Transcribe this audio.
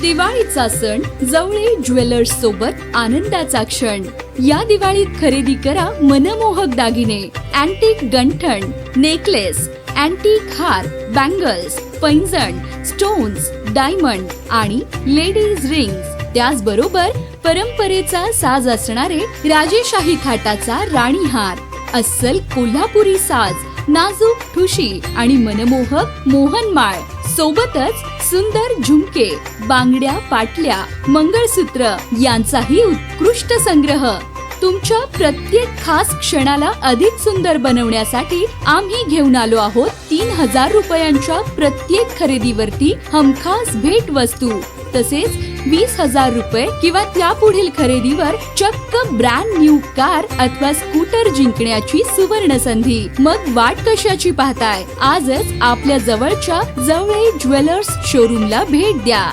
दिवाळीचा सण जवळे ज्वेलर्स सोबत आनंदाचा क्षण। या दिवाळीत खरेदी करा मनमोहक दागिने, अँटिक गंठण, नेकलेस, अँटिक हार, बँगल्स, पैंजण, स्टोन्स, डायमंड आणि लेडीज रिंग्स। त्याचबरोबर परंपरेचा साज असणारे राजेशाही थाटाचा राणीहार, अस्सल कोल्हापुरी साज, नाजूक ठुशी आणि मनमोहक मोहनमाळ, सोबतच सुंदर झुमके, बांगड्या, पाटल्या, मंगळसूत्र यांचाही उत्कृष्ट संग्रह। तुमच्या प्रत्येक खास क्षणाला अधिक सुंदर बनवण्यासाठी आम्ही घेऊन आलो आहोत 3000 रुपयांच्या प्रत्येक खरेदीवरती हमखास भेट वस्तू, तसेच 20,000 रुपये किंवा त्यापुढील खरेदीवर चक्क ब्रँड न्यू कार अथवा स्कूटर जिंकण्याची सुवर्ण संधी। मग वाट कशाची पाहताय? आजच आपल्या जवळच्या जवळे ज्वेलर्स शोरूमला भेट द्या।